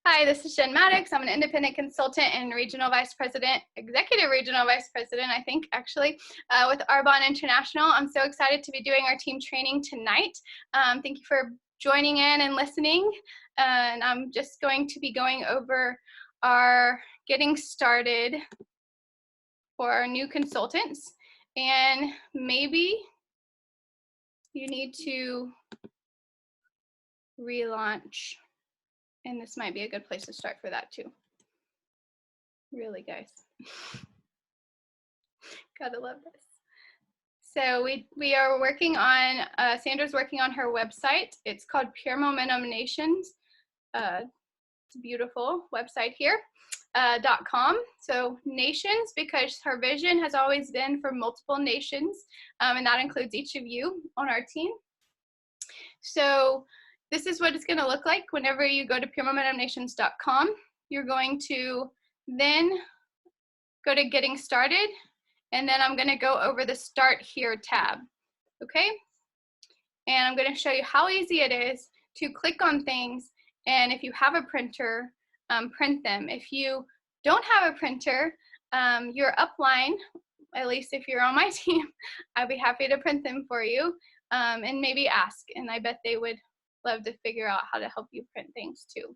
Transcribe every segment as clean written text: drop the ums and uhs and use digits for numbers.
Hi, this is Jen Maddox. I'm an independent consultant and regional vice president, executive regional vice president, I think, actually, with Arbonne International. I'm so excited to be doing our team training tonight. Thank you for joining in and listening. And I'm just going to be going over our getting started for our new consultants. And maybe you need to relaunch. And this might be a good place to start for that too. Really, guys. Gotta love this. So we are working on, Sandra's working on her website. It's called Pure Momentum Nations. It's a beautiful website here, .com. So nations, because her vision has always been for multiple nations, and that includes each of you on our team. So this is what it's going to look like whenever you go to puremomentumnations.com. You're going to then go to Getting Started, and then I'm going to go over the Start Here tab, okay? And I'm going to show you how easy it is to click on things, and if you have a printer, print them. If you don't have a printer, your upline, at least if you're on my team, I'd be happy to print them for you, and maybe ask, and I bet they would love to figure out how to help you print things too,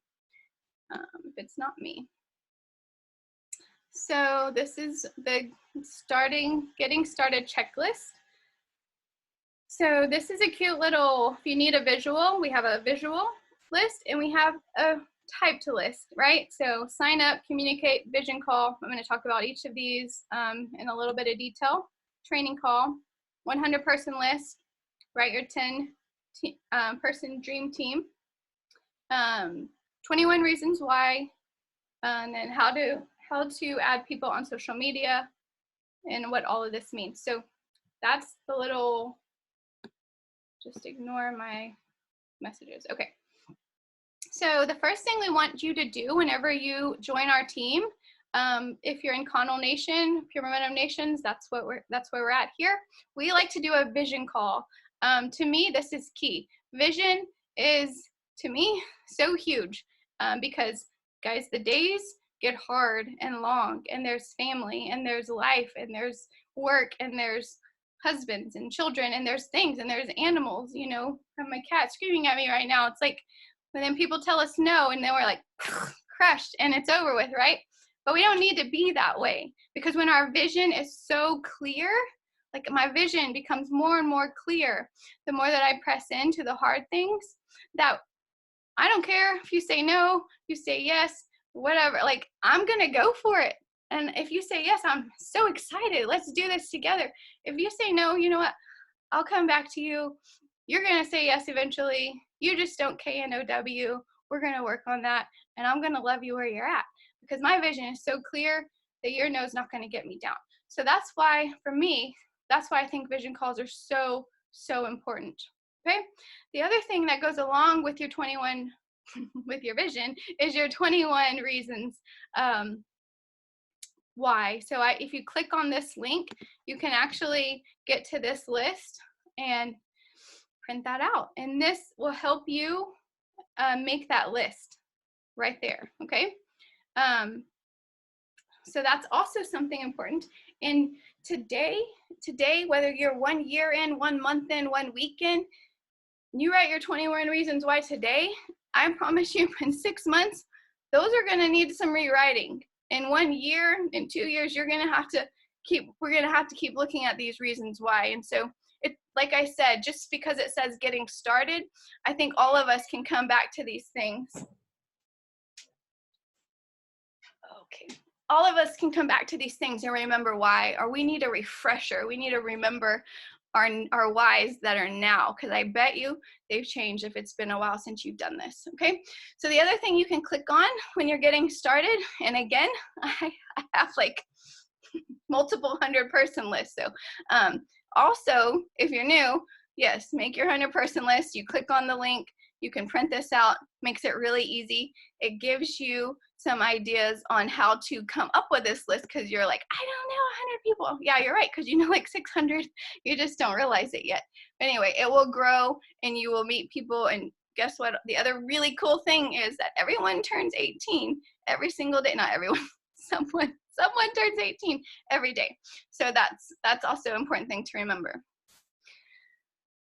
if it's not me. So this is the getting started checklist. So this is a cute little, if you need a visual, we have a visual list and we have a typed list, right? So sign up, communicate, vision call. I'm going to talk about each of these in a little bit of detail. Training call, 100-person list, write your 10-person dream team, 21 reasons why, and then how to add people on social media and what all of this means. So that's the little, just ignore my messages. Okay. So the first thing we want you to do whenever you join our team, if you're in Connell Nation, Pure Momentum Nations, that's where we're at here. We like to do a vision call. To me, this is key. Vision is, to me, so huge because, guys, the days get hard and long, and there's family, and there's life, and there's work, and there's husbands and children, and there's things, and there's animals. You know, I have my cat screaming at me right now. It's like, and then people tell us no, and then we're like crushed, and it's over with, right? But we don't need to be that way, because when our vision is so clear, like my vision becomes more and more clear, the more that I press into the hard things, that I don't care if you say no, you say yes, whatever, like I'm gonna go for it. And if you say yes, I'm so excited, let's do this together. If you say no, you know what, I'll come back to you. You're gonna say yes eventually. You just don't KNOW. We're gonna work on that, and I'm gonna love you where you're at, because my vision is so clear that your no is not gonna get me down. So that's why, for me, that's why I think vision calls are so, so important, okay? The other thing that goes along with your 21, with your vision, is your 21 reasons why. So if you click on this link, you can actually get to this list and print that out. And this will help you make that list right there, okay? So that's also something important. And today, whether you're 1 year in, 1 month in, 1 week in, you write your 21 reasons why today, I promise you in 6 months, those are gonna need some rewriting. In 1 year, in 2 years, we're gonna have to keep looking at these reasons why. And so like I said, just because it says getting started, I think all of us can come back to these things. Okay. All of us can come back to these things and remember why, or we need a refresher. We need to remember our whys that are now, because I bet you they've changed if it's been a while since you've done this, okay? So the other thing you can click on when you're getting started, and again, I have like multiple 100-person lists, so also, if you're new, yes, make your 100-person list. You click on the link. You can print this out. Makes it really easy. It gives you some ideas on how to come up with this list, because you're like, I don't know 100 people. Yeah, you're right, because you know like 600. You just don't realize it yet. But anyway, it will grow, and you will meet people, and guess what? The other really cool thing is that everyone turns 18 every single day. Not everyone, someone turns 18 every day. So that's also an important thing to remember.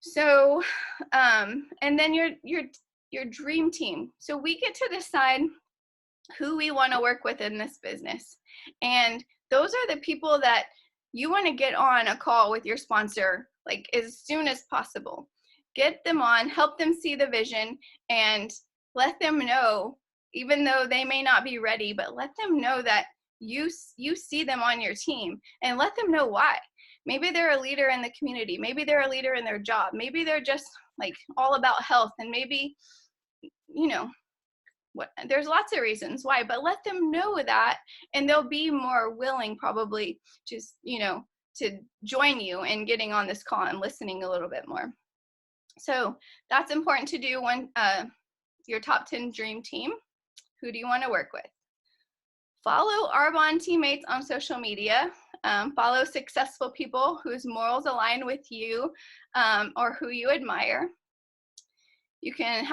So, and then your dream team. So we get to decide who we want to work with in this business. And those are the people that you want to get on a call with your sponsor, like as soon as possible. Get them on, help them see the vision, and let them know, even though they may not be ready, but let them know that you see them on your team, and let them know why. Maybe they're a leader in the community. Maybe they're a leader in their job. Maybe they're just like all about health, and maybe, you know, there's lots of reasons why, but let them know that, and they'll be more willing probably just, you know, to join you in getting on this call and listening a little bit more. So that's important to do when your top 10 dream team. Who do you want to work with? Follow Arbonne teammates on social media. Follow successful people whose morals align with you or who you admire. You can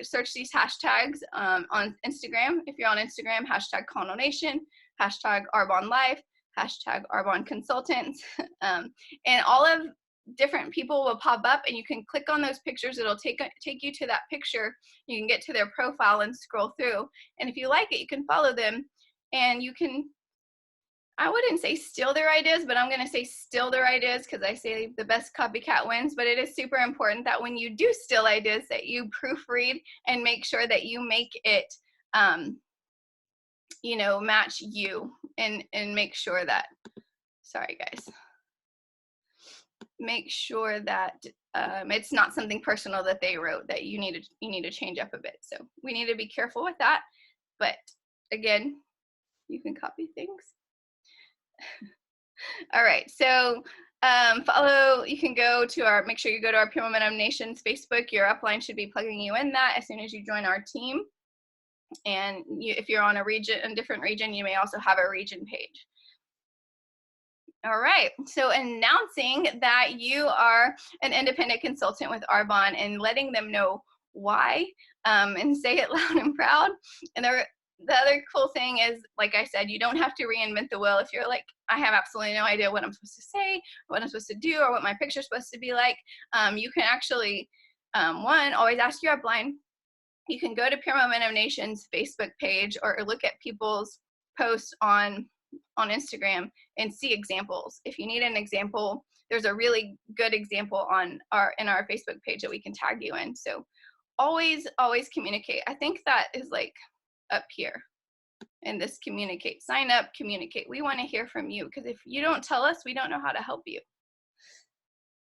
search these hashtags on Instagram. If you're on Instagram, hashtag #ConnoNation, hashtag Arbonne Life, hashtag Arbonne Consultants. And all of different people will pop up, and you can click on those pictures. It'll take you to that picture. You can get to their profile and scroll through. And if you like it, you can follow them, and you can, I wouldn't say steal their ideas, but I'm going to say steal their ideas because I say the best copycat wins. But it is super important that when you do steal ideas, that you proofread and make sure that you make it, you know, match you, and make sure that, sorry guys, make sure that it's not something personal that they wrote that you need to change up a bit. So we need to be careful with that. But again, you can copy things. All right, so you can go to make sure you go to our Pure Momentum Nations Facebook. Your upline should be plugging you in that as soon as you join our team. And if you're on a different region, you may also have a region page. All right, so announcing that you are an independent consultant with Arbonne and letting them know why, and say it loud and proud. And the other cool thing is, like I said, you don't have to reinvent the wheel. If you're like, I have absolutely no idea what I'm supposed to say, what I'm supposed to do, or what my picture's supposed to be like, you can actually, always ask your upline. You can go to Pure Momentum Nations Facebook page or look at people's posts on Instagram and see examples. If you need an example, there's a really good example in our Facebook page that we can tag you in. So always communicate. I think that is like up here in this communicate. Sign up, communicate. We want to hear from you, because if you don't tell us, we don't know how to help you.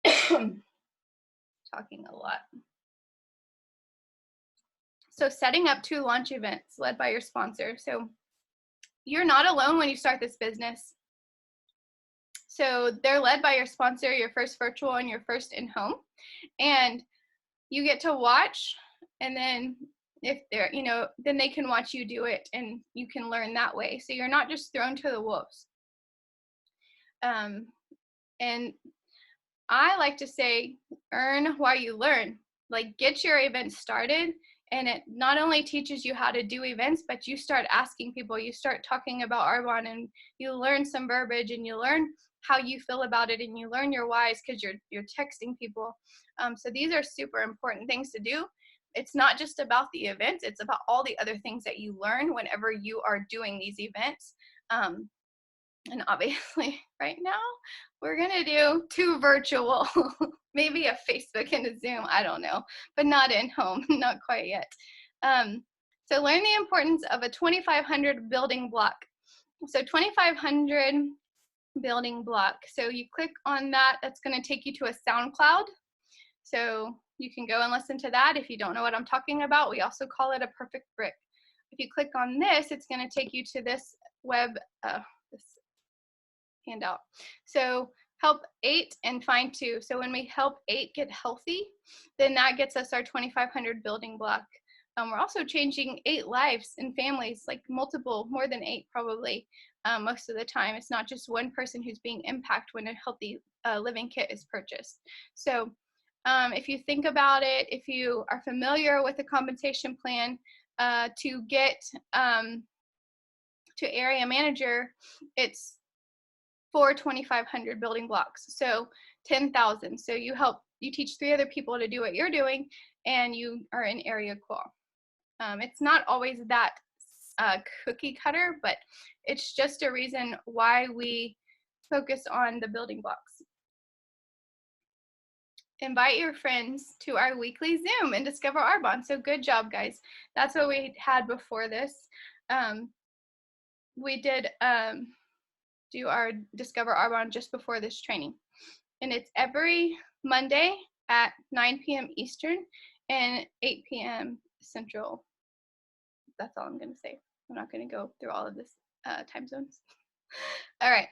Talking a lot. So setting up 2 launch events led by your sponsor. So you're not alone when you start this business. So they're led by your sponsor, your first virtual and your first in-home. And you get to watch, and then if they're, you know, then they can watch you do it, and you can learn that way. So you're not just thrown to the wolves. And I like to say, earn while you learn. Like, get your event started, and it not only teaches you how to do events, but you start asking people, you start talking about Arbonne, and you learn some verbiage, and you learn how you feel about it, and you learn your whys because you're texting people. So these are super important things to do. It's not just about the events, it's about all the other things that you learn whenever you are doing these events. And obviously right now we're gonna do 2 virtual, maybe a Facebook and a Zoom, I don't know, but not in home, not quite yet. So learn the importance of a 2500 building block. So 2500 building block. So you click on that, that's gonna take you to a SoundCloud. So you can go and listen to that. If you don't know what I'm talking about, we also call it a perfect brick. If you click on this, it's gonna take you to this this handout. So help 8 and find 2. So when we help 8 get healthy, then that gets us our 2500 building block. We're also changing 8 lives and families, like multiple, more than 8 probably, most of the time. It's not just one person who's being impacted when a healthy living kit is purchased. So If you think about it, if you are familiar with the compensation plan, to get to area manager, it's 2,500 building blocks, so 10,000. So you teach 3 other people to do what you're doing, and you are in area qual. It's not always that cookie cutter, but it's just a reason why we focus on the building blocks. Invite your friends to our weekly Zoom and discover Arbonne. So good job, guys. That's what we had before this. We did do our Discover Arbonne just before this training. And it's every Monday at 9 p.m. Eastern and 8 p.m. Central. That's all I'm going to say. I'm not going to go through all of this time zones. All right.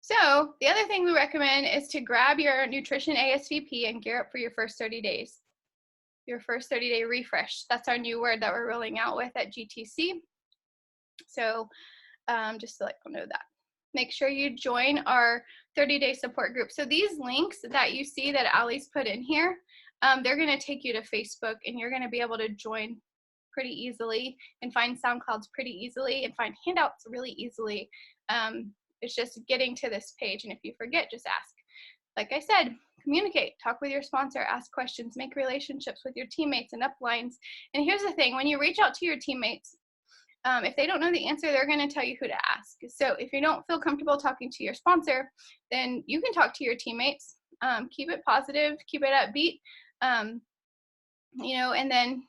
So the other thing we recommend is to grab your nutrition ASVP and gear up for your first 30 days. Your first 30-day refresh. That's our new word that we're rolling out with at GTC. So just to let you know that. Make sure you join our 30-day support group. So these links that you see that Allie's put in here, they're going to take you to Facebook, and you're going to be able to join pretty easily and find SoundClouds pretty easily and find handouts really easily. It's just getting to this page, and if you forget, just ask. Like I said, communicate, talk with your sponsor, ask questions, make relationships with your teammates and uplines. And here's the thing, when you reach out to your teammates, if they don't know the answer, they're going to tell you who to ask. So if you don't feel comfortable talking to your sponsor, then you can talk to your teammates. Keep it positive, keep it upbeat, you know, and then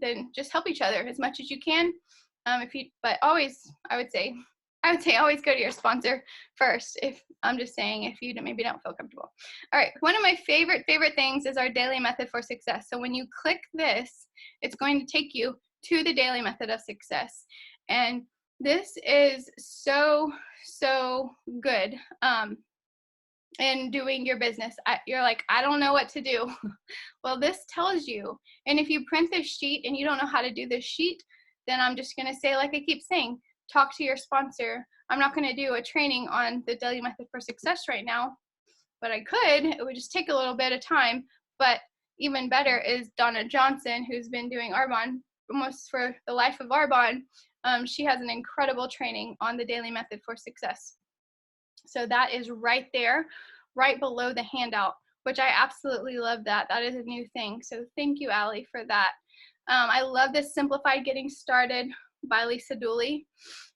then just help each other as much as you can. But always, I would say always go to your sponsor first. If I'm just saying, if you maybe don't feel comfortable. All right, one of my favorite things is our daily method for success. So when you click this, it's going to take you to the daily method of success, and this is so good in doing your business. You're like, I don't know what to do. Well, this tells you. And if you print this sheet and you don't know how to do this sheet, then I'm just going to say, like I keep saying, talk to your sponsor. I'm not going to do a training on the daily method for success right now, but I could. It would just take a little bit of time. But even better is Donna Johnson, who's been doing Arbonne almost for the life of Arbonne. She has an incredible training on the daily method for success. So that is right there, right below the handout, which I absolutely love that. That is a new thing. So thank you, Allie, for that. I love this Simplified Getting Started by Lisa Dooley.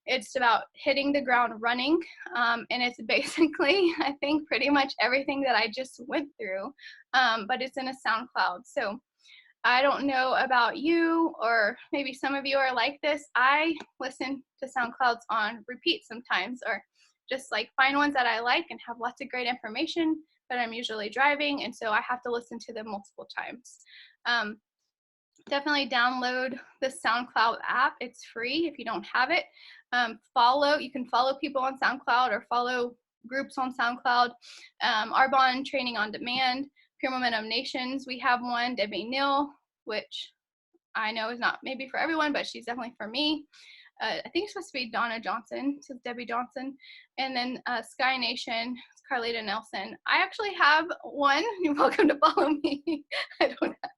It's about hitting the ground running, and it's basically, I think, pretty much everything that I just went through, but it's in a SoundCloud. So I don't know about you, or maybe some of you are like this. I listen to SoundClouds on repeat sometimes, or just like find ones that I like and have lots of great information, but I'm usually driving, and so I have to listen to them multiple times. Definitely download the SoundCloud app. It's free if you don't have it. You can follow people on SoundCloud or follow groups on SoundCloud. Arbonne Training on Demand, Pure Momentum Nations, we have one. Debbie Neal, which I know is not maybe for everyone, but she's definitely for me. I think it's supposed to be Donna Johnson, so Debbie Johnson. And then Sky Nation, it's Carlita Nelson. I actually have one. You're welcome to follow me. I don't have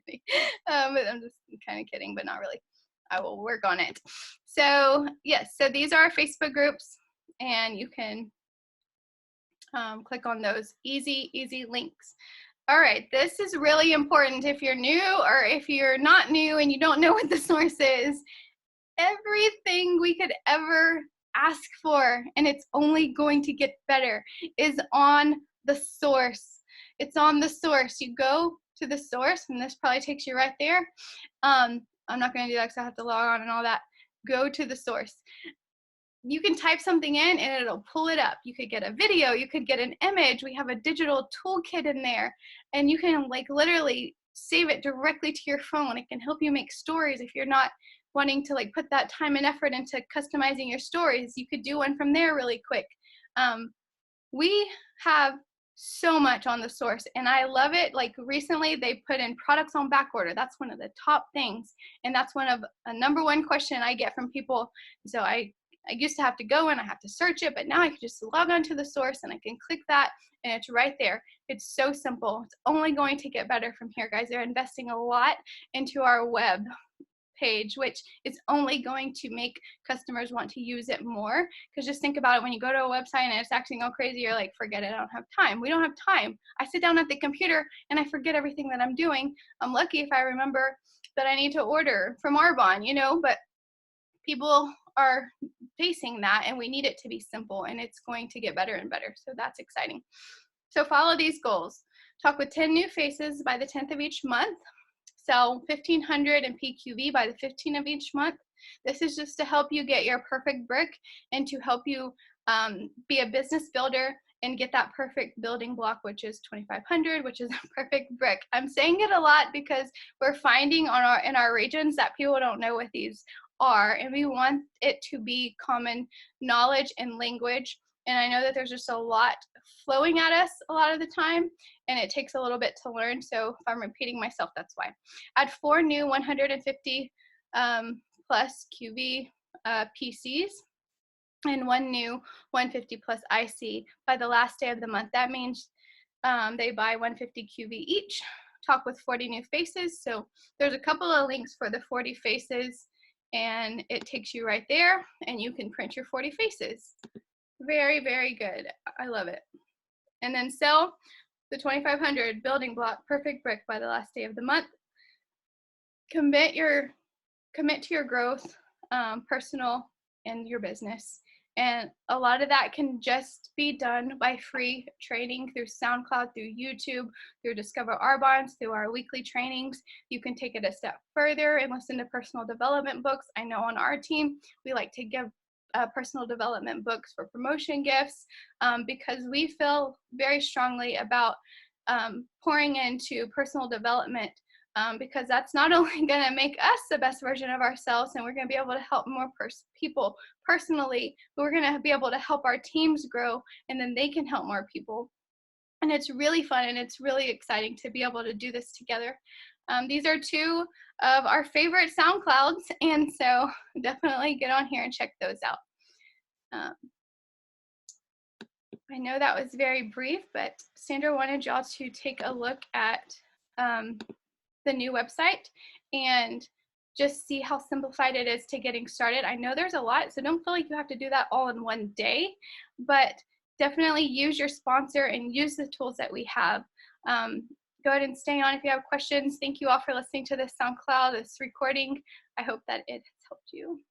many, but I'm just kind of kidding, but not really. I will work on it. So yes, so these are our Facebook groups, and you can click on those easy links. All right, this is really important if you're new, or if you're not new and you don't know what the source is. Everything we could ever ask for, and it's only going to get better, is on the source. It's on the source. You go to the source, and this probably takes you right there. I'm not going to do that because I have to log on and all that. Go to the source. You can type something in and it'll pull it up. You could get a video, you could get an image. We have a digital toolkit in there, and you can like literally save it directly to your phone. It can help you make stories if you're not wanting to like put that time and effort into customizing your stories. You could do one from there really quick. We have so much on the source, and I love it. Like recently they put in products on back order. That's one of the top things, and that's one of a #1 question I get from people. So I I used to have to go and I have to search it, but now I can just log on to the source and I can click that and it's right there. It's so simple. It's only going to get better from here, guys. They're investing a lot into our web page, which is only going to make customers want to use it more. Because just think about it, when you go to a website and it's acting all crazy, you're like, forget it, I don't have time. We don't have time. I sit down at the computer and I forget everything that I'm doing. I'm lucky if I remember that I need to order from Arbonne, you know, but people are facing that and we need it to be simple, and it's going to get better and better. So that's exciting. So follow these goals. Talk with 10 new faces by the 10th of each month. Sell 1,500 in PQV by the 15th of each month. This is just to help you get your perfect brick and to help you be a business builder and get that perfect building block, which is 2,500, which is a perfect brick. I'm saying it a lot because we're finding in our regions that people don't know what these are, and we want it to be common knowledge and language. And I know that there's just a lot flowing at us a lot of the time, and it takes a little bit to learn. So if I'm repeating myself, that's why. Add 4 new 150 plus QV PCs and 1 new 150 plus IC by the last day of the month. That means they buy 150 QV each. Talk with 40 new faces. So there's a couple of links for the 40 faces, and it takes you right there, and you can print your 40 faces. Very, very good. I love it. And then sell the 2,500 building block perfect brick by the last day of the month. Commit to your growth, personal and your business. And a lot of that can just be done by free training through SoundCloud, through YouTube, through Discover Arbonne, through our weekly trainings. You can take it a step further and listen to personal development books. I know on our team, we like to give personal development books for promotion gifts because we feel very strongly about pouring into personal development because that's not only going to make us the best version of ourselves, and we're going to be able to help more people personally, but we're going to be able to help our teams grow, and then they can help more people. And it's really fun and it's really exciting to be able to do this together. These are 2 of our favorite SoundClouds, and so definitely get on here and check those out. I know that was very brief, but Sandra wanted y'all to take a look at the new website and just see how simplified it is to getting started. I know there's a lot, so don't feel like you have to do that all in one day, but definitely use your sponsor and use the tools that we have. Go ahead and stay on if you have questions. Thank you all for listening to this SoundCloud, this recording. I hope that it has helped you.